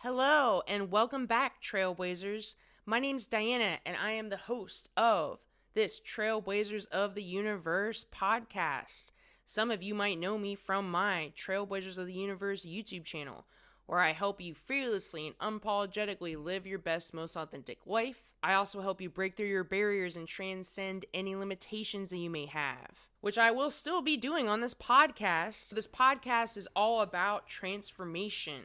Hello and welcome back, Trailblazers. My name's Diana and I am the host of this Trailblazers of the Universe podcast. Some of you might know me from my Trailblazers of the Universe YouTube channel, where I help you fearlessly and unapologetically live your best, most authentic life. I also help you break through your barriers and transcend any limitations that you may have, which I will still be doing on this podcast. This podcast is all about transformation,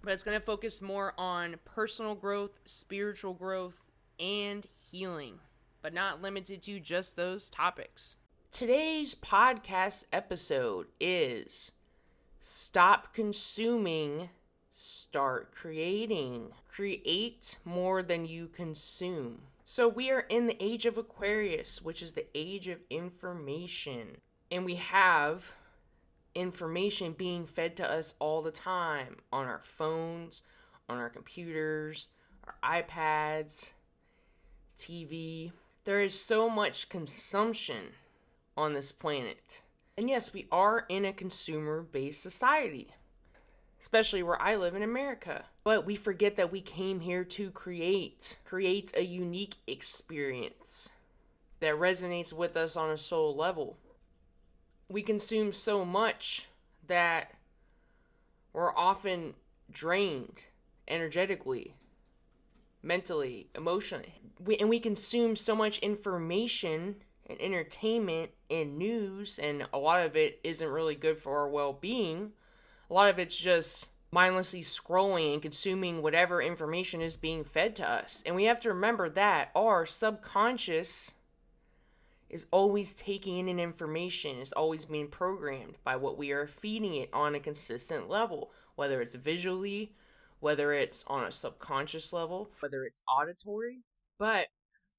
but it's going to focus more on personal growth, spiritual growth, and healing, but not limited to just those topics. Today's podcast episode is Stop Consuming, Start Creating. Create more than you consume. So we are in the age of Aquarius, which is the age of information. And we have information being fed to us all the time on our phones, on our computers, our iPads, TV. There is so much consumption on this planet. And yes, we are in a consumer-based society, especially where I live in America. But we forget that we came here to create a unique experience that resonates with us on a soul level. We consume so much that we're often drained energetically, mentally, emotionally. We consume so much information and entertainment and news, and a lot of it isn't really good for our well-being. A lot of it's just mindlessly scrolling and consuming whatever information is being fed to us. And we have to remember that our subconscious is always taking in information, is always being programmed by what we are feeding it on a consistent level, whether it's visually, whether it's on a subconscious level, whether it's auditory. But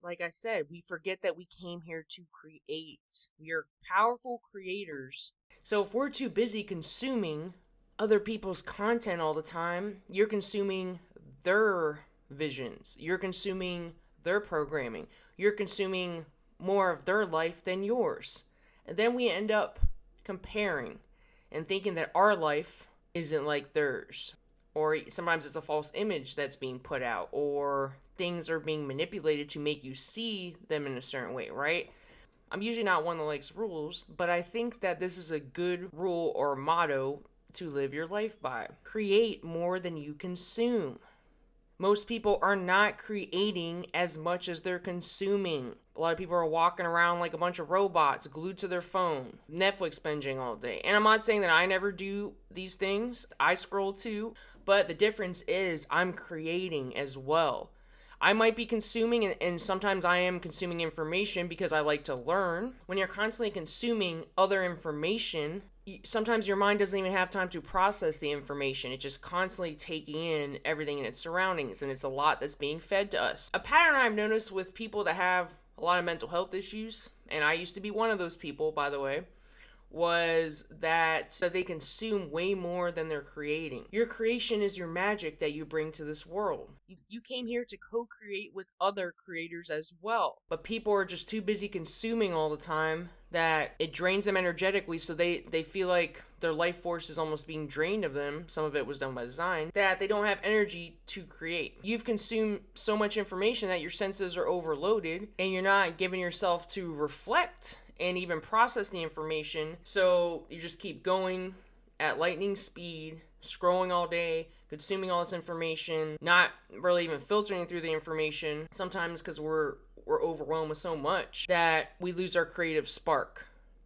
like I said, we forget that we came here to create. We are powerful creators. So if we're too busy consuming other people's content all the time, you're consuming their visions, you're consuming their programming, you're consuming more of their life than yours. And then we end up comparing and thinking that our life isn't like theirs. Or sometimes it's a false image that's being put out, or things are being manipulated to make you see them in a certain way, right? I'm usually not one that likes rules, but I think that this is a good rule or motto to live your life by. Create more than you consume. Most people are not creating as much as they're consuming. A lot of people are walking around like a bunch of robots, glued to their phone, Netflix binging all day. And I'm not saying that I never do these things. I scroll too. But the difference is I'm creating as well. I might be consuming, and sometimes I am consuming information because I like to learn. When you're constantly consuming other information, sometimes your mind doesn't even have time to process the information. It's just constantly taking in everything in its surroundings, and it's a lot that's being fed to us. A pattern I've noticed with people that have a lot of mental health issues, and I used to be one of those people, by the way, was that they consume way more than they're creating. Your creation is your magic that you bring to this world. You came here to co-create with other creators as well. But people are just too busy consuming all the time that it drains them energetically, so they feel like their life force is almost being drained of them. Some of it was done by design, that they don't have energy to create. You've consumed so much information that your senses are overloaded, and you're not giving yourself to reflect and even process the information. So you just keep going at lightning speed, scrolling all day, consuming all this information, not really even filtering through the information. Sometimes because we're overwhelmed with so much that we lose our creative spark.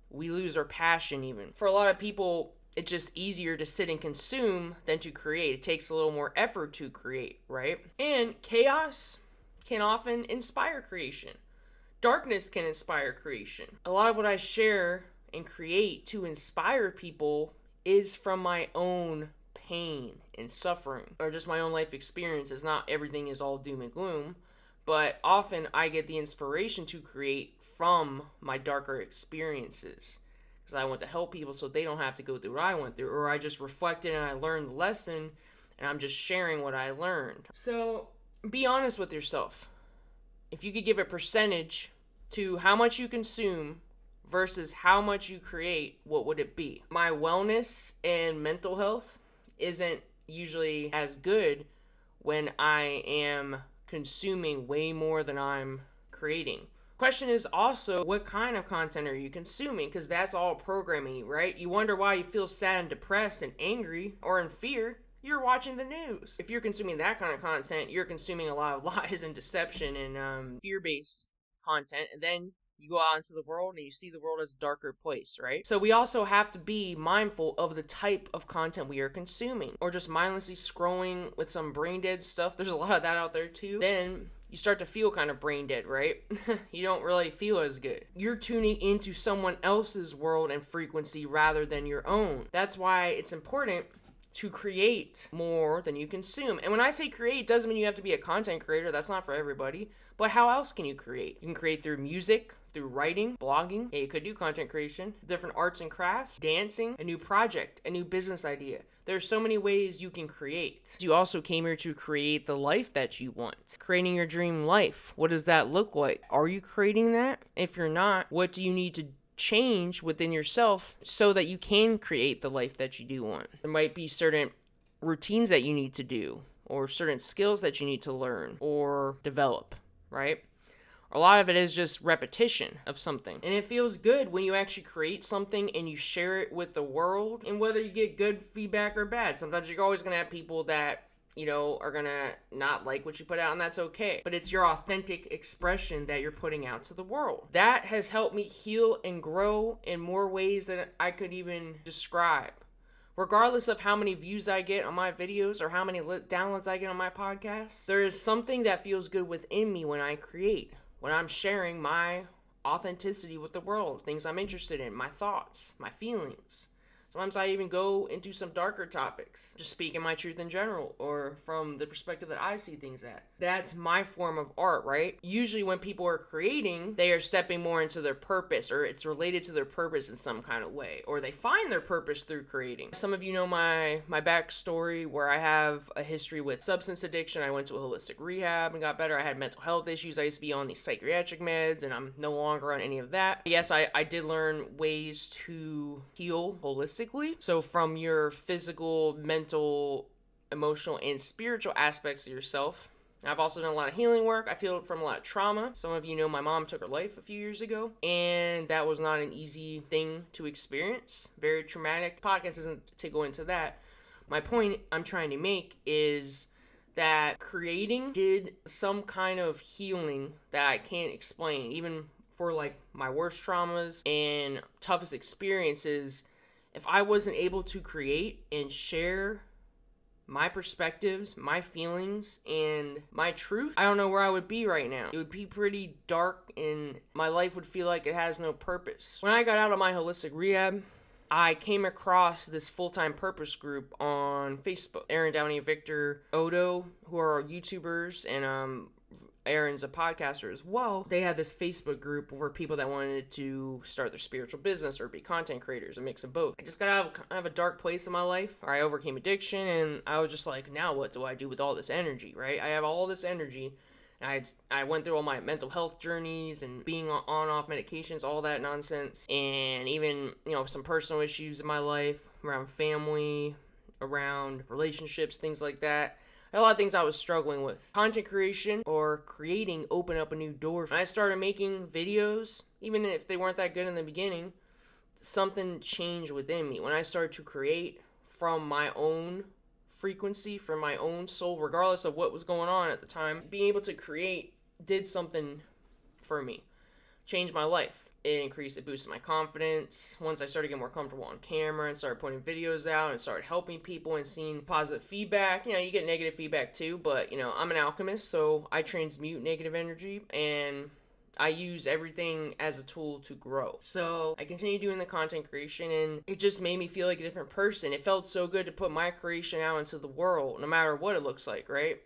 We lose our passion even. For a lot of people, it's just easier to sit and consume than to create. It takes a little more effort to create, right? And chaos can often inspire creation. Darkness can inspire creation. A lot of what I share and create to inspire people is from my own pain and suffering, or just my own life experiences. Not everything is all doom and gloom, but often I get the inspiration to create from my darker experiences, because I want to help people so they don't have to go through what I went through, or I just reflected and I learned the lesson and I'm just sharing what I learned. So be honest with yourself. If you could give a percentage to how much you consume versus how much you create, what would it be? My wellness and mental health isn't usually as good when I am consuming way more than I'm creating. Question is also, what kind of content are you consuming? Because that's all programming, right? You wonder why you feel sad and depressed and angry or in fear. You're watching the news. If you're consuming that kind of content, you're consuming a lot of lies and deception and fear-based content, and then you go out into the world and you see the world as a darker place, right? So we also have to be mindful of the type of content we are consuming, or just mindlessly scrolling with some brain dead stuff. There's a lot of that out there too. Then you start to feel kind of brain dead, right? You don't really feel as good. You're tuning into someone else's world and frequency rather than your own. That's why it's important to create more than you consume. And when I say create, it doesn't mean you have to be a content creator. That's not for everybody. But how else can you create? You can create through music, through writing, blogging. Yeah, you could do content creation, different arts and crafts, dancing, a new project, a new business idea. There's so many ways you can create. You also came here to create the life that you want. Creating your dream life. What does that look like? Are you creating that? If you're not, what do you need to change within yourself so that you can create the life that you do want? There might be certain routines that you need to do, or certain skills that you need to learn or develop, right? A lot of it is just repetition of something. And it feels good when you actually create something and you share it with the world. And whether you get good feedback or bad, sometimes you're always going to have people that, are going to not like what you put out, and that's okay. But it's your authentic expression that you're putting out to the world. That has helped me heal and grow in more ways than I could even describe. Regardless of how many views I get on my videos or how many downloads I get on my podcasts, there is something that feels good within me when I create. When I'm sharing my authenticity with the world, things I'm interested in, my thoughts, my feelings. Sometimes I even go into some darker topics, just speaking my truth in general, or from the perspective that I see things at. That's my form of art, right? Usually when people are creating, they are stepping more into their purpose, or it's related to their purpose in some kind of way, or they find their purpose through creating. Some of you know my backstory, where I have a history with substance addiction. I went to a holistic rehab and got better. I had mental health issues. I used to be on these psychiatric meds, and I'm no longer on any of that. Yes, I did learn ways to heal holistically. So from your physical, mental, emotional, and spiritual aspects of yourself. I've also done a lot of healing work. I feel from a lot of trauma. Some of you know my mom took her life a few years ago, and that was not an easy thing to experience. Very traumatic. The podcast isn't to go into that. My point I'm trying to make is that creating did some kind of healing that I can't explain. Even for like my worst traumas and toughest experiences, if I wasn't able to create and share my perspectives, my feelings, and my truth, I don't know where I would be right now. It would be pretty dark, and my life would feel like it has no purpose. When I got out of my holistic rehab, I came across this full-time purpose group on Facebook. Aaron Downey, Victor, Odo, who are YouTubers, and Aaron's a podcaster as well. They had this Facebook group for people that wanted to start their spiritual business or be content creators, a mix of both. I just got out of a dark place in my life, or I overcame addiction, and I was just like, now what do I do with all this energy, right? I have all this energy. I went through all my mental health journeys and being on off medications, all that nonsense, and even, some personal issues in my life around family, around relationships, things like that. A lot of things I was struggling with. Content creation or creating opened up a new door. When I started making videos, even if they weren't that good in the beginning, something changed within me. When I started to create from my own frequency, from my own soul, regardless of what was going on at the time, being able to create did something for me. Changed my life. It boosted my confidence. Once I started getting more comfortable on camera and started putting videos out and started helping people and seeing positive feedback. You get negative feedback too, but I'm an alchemist, so I transmute negative energy and I use everything as a tool to grow. So I continued doing the content creation, and it just made me feel like a different person. It felt so good to put my creation out into the world, no matter what it looks like, right?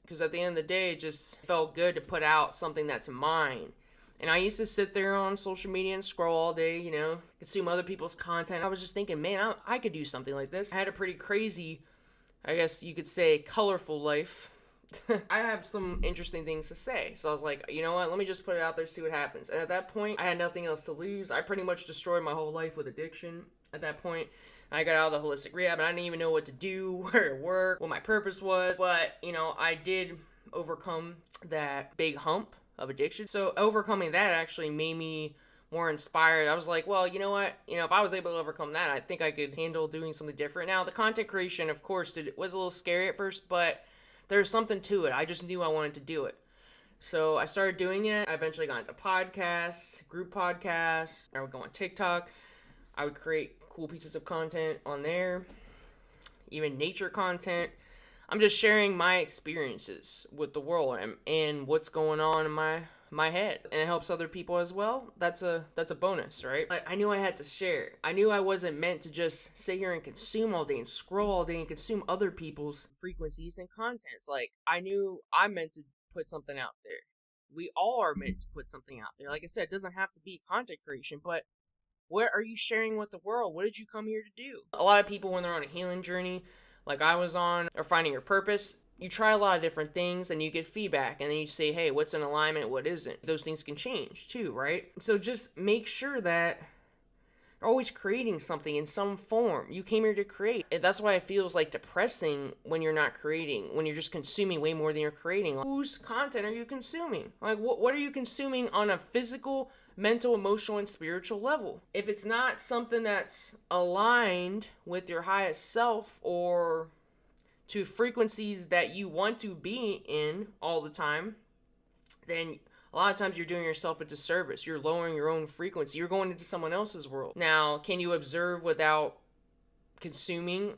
Because at the end of the day, it just felt good to put out something that's mine. And I used to sit there on social media and scroll all day, consume other people's content. I was just thinking, man, I could do something like this. I had a pretty crazy, I guess you could say, colorful life. I have some interesting things to say. So I was like, you know what, let me just put it out there, see what happens. And at that point, I had nothing else to lose. I pretty much destroyed my whole life with addiction at that point. I got out of the holistic rehab and I didn't even know what to do, where to work, what my purpose was. But, I did overcome that big hump of addiction. So overcoming that actually made me more inspired. I was like, well, you know what? If I was able to overcome that, I think I could handle doing something different. Now, the content creation, of course, it was a little scary at first, but there's something to it. I just knew I wanted to do it. So I started doing it. I eventually got into podcasts, group podcasts. I would go on TikTok. I would create cool pieces of content on there, even nature content. I'm just sharing my experiences with the world and what's going on in my head, and it helps other people as well. That's a bonus, right? I knew I had to share. I knew I wasn't meant to just sit here and consume all day and scroll all day and consume other people's frequencies and contents. Like, I knew I meant to put something out there. We all are meant to put something out there. Like I said, it doesn't have to be content creation, but what are you sharing with the world? What did you come here to do? A lot of people, when they're on a healing journey, like I was on, or finding your purpose, you try a lot of different things and you get feedback, and then you say, hey, what's in alignment, what isn't? Those things can change too, right? So just make sure that you're always creating something in some form. You came here to create. And that's why it feels like depressing when you're not creating, when you're just consuming way more than you're creating. Like, whose content are you consuming? Like, what are you consuming on a physical, mental, emotional, and spiritual level? If it's not something that's aligned with your highest self or to frequencies that you want to be in all the time, then a lot of times you're doing yourself a disservice. You're lowering your own frequency. You're going into someone else's world. Now, can you observe without consuming?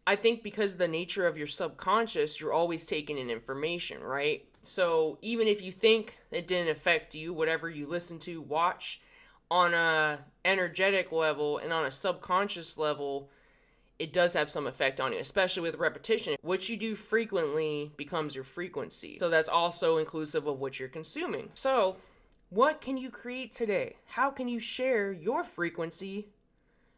I think because of the nature of your subconscious, you're always taking in information, right? So even if you think it didn't affect you, whatever you listen to, watch, on a energetic level and on a subconscious level, it does have some effect on you, especially with repetition. What you do frequently becomes your frequency. So that's also inclusive of what you're consuming. So what can you create today? How can you share your frequency,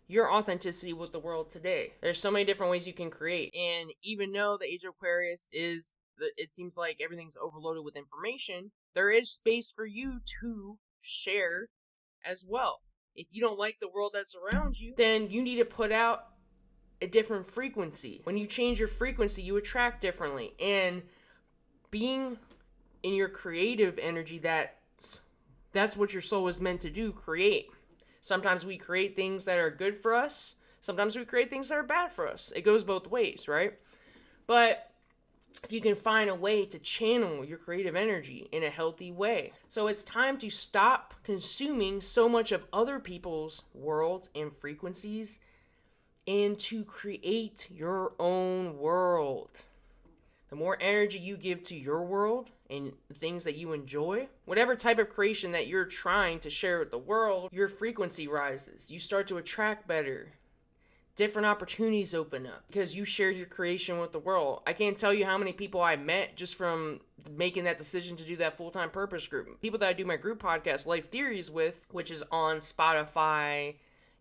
your authenticity with the world today? There's so many different ways you can create. And even though the Age of Aquarius it seems like everything's overloaded with information, there is space for you to share as well. If you don't like the world that's around you, then you need to put out a different frequency. When you change your frequency, you attract differently. And being in your creative energy, that's what your soul is meant to do, create. Sometimes we create things that are good for us. Sometimes we create things that are bad for us. It goes both ways, right? But if you can find a way to channel your creative energy in a healthy way. So it's time to stop consuming so much of other people's worlds and frequencies and to create your own world. The more energy you give to your world and the things that you enjoy, whatever type of creation that you're trying to share with the world, your frequency rises. You start to attract better. Different opportunities open up because you shared your creation with the world. I can't tell you how many people I met just from making that decision to do that full-time purpose group. People that I do my group podcast, Life Theories, with, which is on Spotify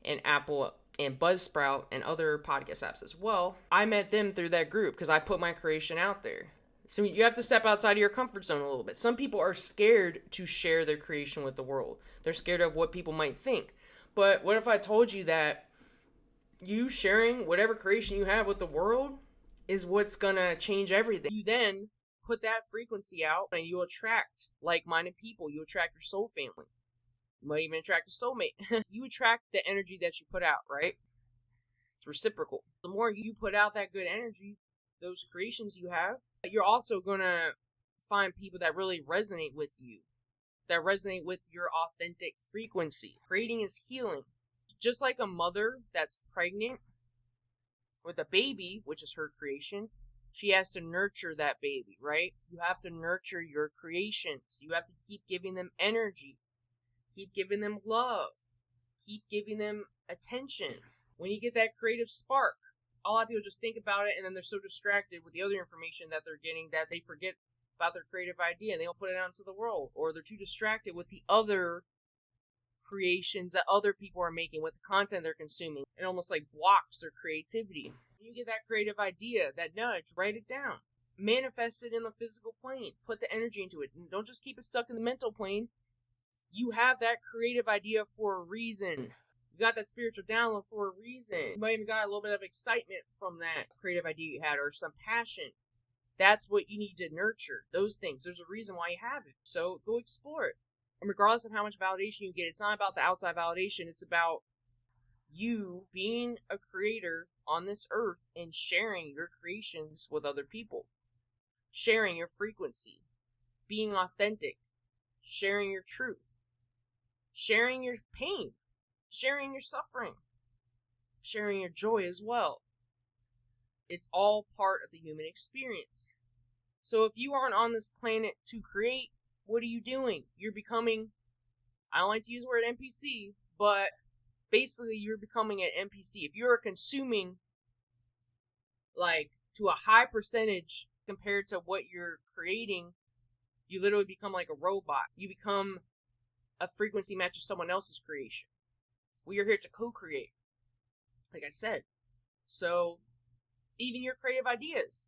and Apple and Buzzsprout and other podcast apps as well. I met them through that group because I put my creation out there. So you have to step outside of your comfort zone a little bit. Some people are scared to share their creation with the world. They're scared of what people might think. But what if I told you that you sharing whatever creation you have with the world is what's gonna change everything? You then put that frequency out and you attract like-minded people. You attract your soul family. You might even attract a soulmate. You attract the energy that you put out, right? It's reciprocal. The more you put out that good energy, those creations you have, you're also going to find people that really resonate with you, that resonate with your authentic frequency. Creating is healing. Just like a mother that's pregnant with a baby, which is her creation, she has to nurture that baby, right? You have to nurture your creations. You have to keep giving them energy. Keep giving them love. Keep giving them attention. When you get that creative spark, a lot of people just think about it and then they're so distracted with the other information that they're getting that they forget about their creative idea and they don't put it out into the world. Or they're too distracted with the other creations that other people are making, with the content they're consuming. It almost like blocks their creativity. When you get that creative idea, that nudge, write it down. Manifest it in the physical plane. Put the energy into it. And don't just keep it stuck in the mental plane. You have that creative idea for a reason. You got that spiritual download for a reason. You might even got a little bit of excitement from that creative idea you had, or some passion. That's what you need to nurture. Those things. There's a reason why you have it. So go explore it. And regardless of how much validation you get, it's not about the outside validation. It's about you being a creator on this earth and sharing your creations with other people. Sharing your frequency. Being authentic. Sharing your truth. Sharing your pain. Sharing your suffering. Sharing your joy as well. It's all part of the human experience. So if you aren't on this planet to create, what are you doing? You're becoming, I don't like to use the word NPC, but basically you're becoming an NPC. If you're consuming like to a high percentage compared to what you're creating, you literally become like a robot. You become a frequency match of someone else's creation. We are here to co-create, like I said. So even your creative ideas,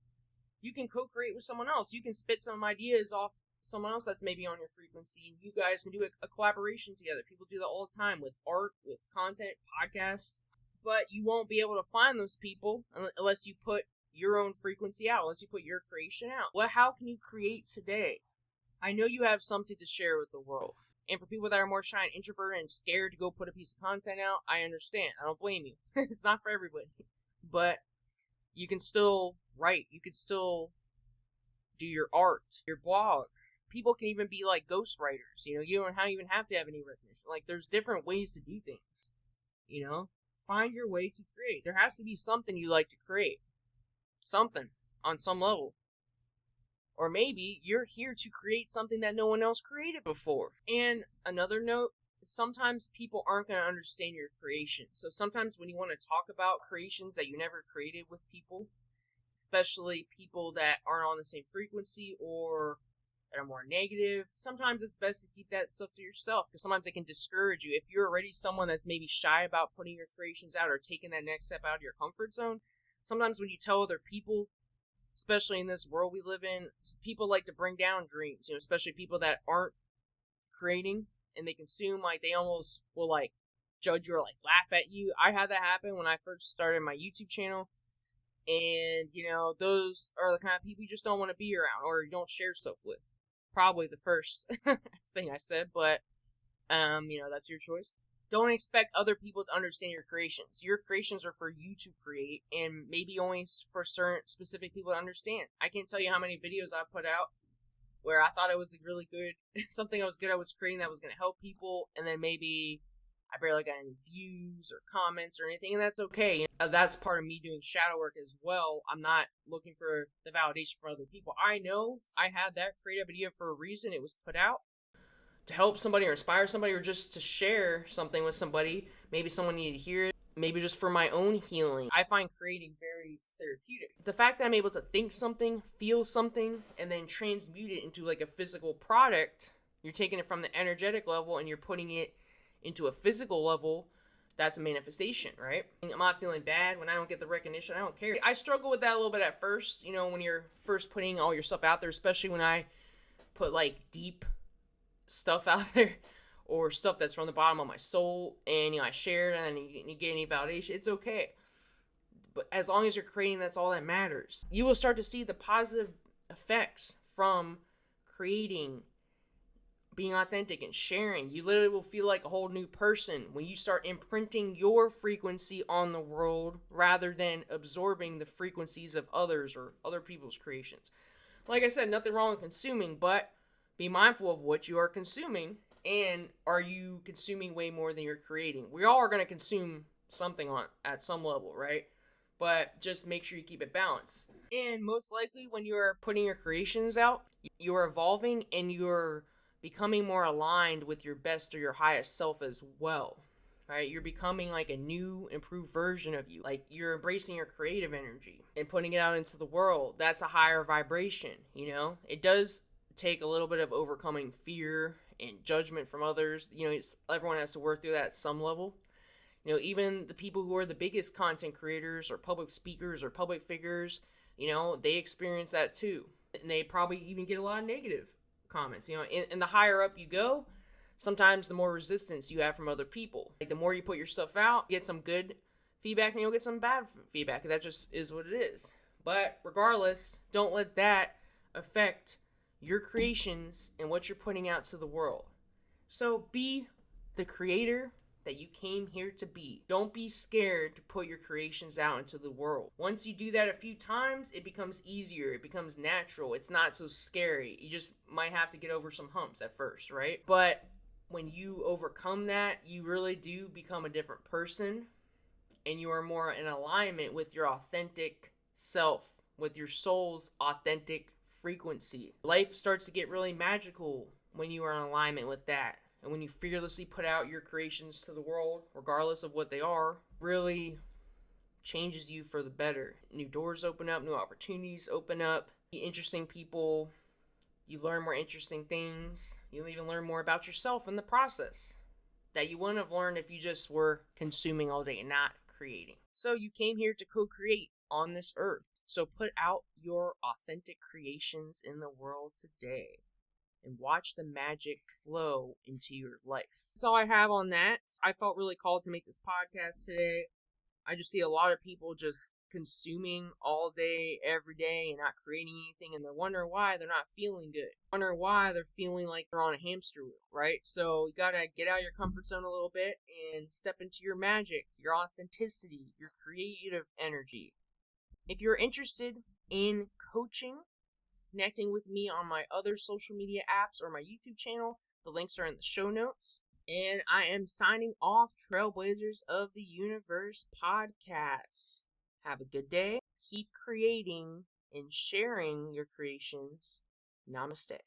you can co-create with someone else. You can spit some ideas off someone else that's maybe on your frequency, and you guys can do a collaboration together. People do that all the time with art, with content, podcasts. But you won't be able to find those people unless you put your own frequency out, unless you put your creation out. Well, how can you create today? I know you have something to share with the world. And for people that are more shy and introverted and scared to go put a piece of content out, I understand. I don't blame you. It's not for everybody. But you can still write. You can still do your art, your blogs. People can even be like ghostwriters. You don't even have to have any recognition. Like, there's different ways to do things. Find your way to create. There has to be something you like to create. Something on some level. Or maybe you're here to create something that no one else created before. And another note, sometimes people aren't going to understand your creation. So sometimes when you want to talk about creations that you never created with people, especially people that aren't on the same frequency or that are more negative, sometimes it's best to keep that stuff to yourself, because sometimes it can discourage you. If you're already someone that's maybe shy about putting your creations out or taking that next step out of your comfort zone, sometimes when you tell other people, especially in this world we live in, people like to bring down dreams, especially people that aren't creating and they consume, like they almost will like judge you or like laugh at you. I had that happen when I first started my YouTube channel, and those are the kind of people you just don't want to be around or you don't share stuff with. Probably the first thing I said, but that's your choice. Don't expect other people to understand your creations. Your creations are for you to create, and maybe only for certain specific people to understand. I can't tell you how many videos I've put out where I thought it was really good, something I was creating that was going to help people, and then maybe I barely got any views or comments or anything, and that's okay. That's part of me doing shadow work as well. I'm not looking for the validation from other people. I know I had that creative idea for a reason. It was put out to help somebody or inspire somebody, or just to share something with somebody. Maybe someone needed to hear it. Maybe just for my own healing. I find creating very therapeutic. The fact that I'm able to think something, feel something, and then transmute it into like a physical product, you're taking it from the energetic level and you're putting it into a physical level, that's a manifestation, right? I'm not feeling bad when I don't get the recognition. I don't care. I struggle with that a little bit at first, when you're first putting all your stuff out there, especially when I put like deep stuff out there or stuff that's from the bottom of my soul, and I share it and you get any validation. It's okay, but as long as you're creating, that's all that matters. You will start to see the positive effects from creating, being authentic, and sharing. You literally will feel like a whole new person when you start imprinting your frequency on the world rather than absorbing the frequencies of others or other people's creations. Like I said, nothing wrong with consuming, but be mindful of what you are consuming, and are you consuming way more than you're creating? We all are going to consume something at some level, right? But just make sure you keep it balanced. And most likely when you're putting your creations out, you're evolving and you're becoming more aligned with your best or your highest self as well, right? You're becoming like a new, improved version of you. Like, you're embracing your creative energy and putting it out into the world. That's a higher vibration, It does take a little bit of overcoming fear and judgment from others. Everyone has to work through that at some level. Even the people who are the biggest content creators or public speakers or public figures, they experience that too. And they probably even get a lot of negative comments. And the higher up you go, sometimes the more resistance you have from other people. Like the more you put your stuff out, you get some good feedback and you'll get some bad feedback. That just is what it is. But regardless, don't let that affect your creations and what you're putting out to the world. So be the creator that you came here to be. Don't be scared to put your creations out into the world. Once you do that a few times, it becomes easier. It becomes natural. It's not so scary. You just might have to get over some humps at first, right? But when you overcome that, you really do become a different person, and you are more in alignment with your authentic self, with your soul's authentic frequency. Life starts to get really magical when you are in alignment with that. And when you fearlessly put out your creations to the world, regardless of what they are, really changes you for the better. New doors open up, new opportunities open up, interesting people, you learn more interesting things, you'll even learn more about yourself in the process that you wouldn't have learned if you just were consuming all day and not creating. So you came here to co-create on this earth. So put out your authentic creations in the world today and watch the magic flow into your life. That's all I have on that. I felt really called to make this podcast today. I just see a lot of people just consuming all day, every day, and not creating anything, and they're wondering why they're not feeling good. Wondering why they're feeling like they're on a hamster wheel, right? So you gotta get out of your comfort zone a little bit and step into your magic, your authenticity, your creative energy. If you're interested in coaching, connecting with me on my other social media apps or my YouTube channel, the links are in the show notes. And I am signing off, Trailblazers of the Universe podcast. Have a good day. Keep creating and sharing your creations. Namaste.